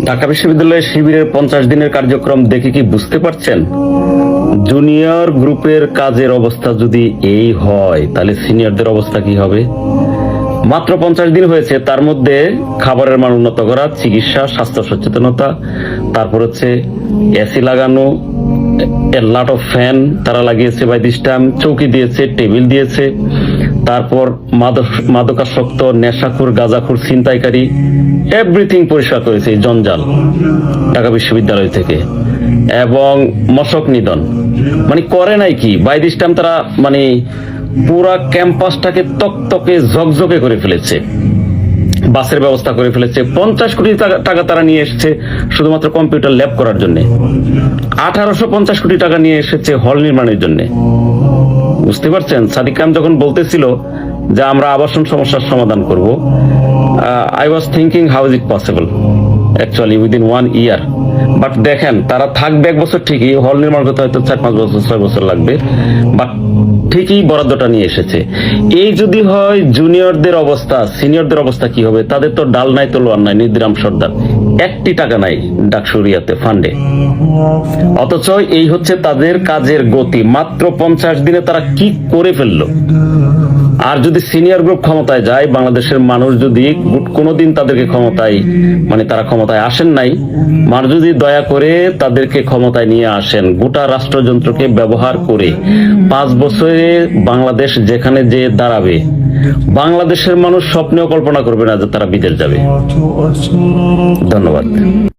ঢাকা বিশ্ববিদ্যালয়ের শিবিরের 50 দিনের কার্যক্রম দেখে কি বুঝতে পারছেন? জুনিয়র গ্রুপের কাজের অবস্থা যদি এই হয়, তাহলে সিনিয়রদের অবস্থা কি হবে? মাত্র 50 দিন হয়েছে, তার মধ্যে খাবারের মান উন্নত করা, চিকিৎসা, স্বাস্থ্য সচেতনতা, তারপর হচ্ছে এসি লাগানো, লট অফ ফ্যান তারা লাগিয়েছে বাই দিস টাইম, চৌকি দিয়েছে, টেবিল দিয়েছে, তারপর মাদকাসক্ত, নেশাখোর, গাঁজাখোর, ছিনতাইকারী এভরিথিং পরিষ্কার করেছে এই জঞ্জাল ঢাকা বিশ্ববিদ্যালয় থেকে। এবং মশক নিধন মানে করে নাই কি, বাই দিস টাইম তারা মানে পুরা ক্যাম্পাসটাকে তকতকে ঝকঝকে করে ফেলেছে। বাসের ব্যবস্থা করে ফেলেছে। 50 কোটি টাকা তারা নিয়ে এসেছে শুধুমাত্র কম্পিউটার ল্যাব করার জন্য। 1850 কোটি টাকা নিয়ে এসেছে হল নির্মাণের জন্য। বুঝতে পারছেন? সাদিক খান যখন বলতেছিল যে আমরা আবাসন সমস্যার সমাধান করব, I was thinking how is it possible actually within 1 year. But দেখেন, তারা থাকবে 1 বছর ঠিকই, হল নির্মাণ করতে হয়তো 4-5 বছর 6 বছর লাগবে, বাট ঠিকই বরাদ্দটা নিয়ে এসেছে। এই যদি হয় জুনিয়রদের অবস্থা, সিনিয়রদের অবস্থা কি হবে? তাদের তো ডাল নাই, তলোয়ার নাই, নির্দিরাম সর্দার, 1টি টাকা নাই ডাকসুরিয়াতে ফান্ডে। অথচ এই হচ্ছে তাদের কাজের গতি। মাত্র 50 দিনে তারা কি করে ফেললো। আর যদি সিনিয়র গ্রুপ ক্ষমতায় যায়, বাংলাদেশের মানুষ যদি কোনোদিন তাদেরকে ক্ষমতায় মানে তারা ক্ষমতায় আসেন নাই, মানুষ যদি দয়া করে তাদেরকে ক্ষমতায় নিয়ে আসেন, গোটা রাষ্ট্রযন্ত্রকে ব্যবহার করে 5 বছরে বাংলাদেশ যেখানে যে দাঁড়াবে, বাংলাদেশের মানুষ স্বপ্নেও কল্পনা করবে না যে তারা বিদেশ যাবে। ধন্যবাদ।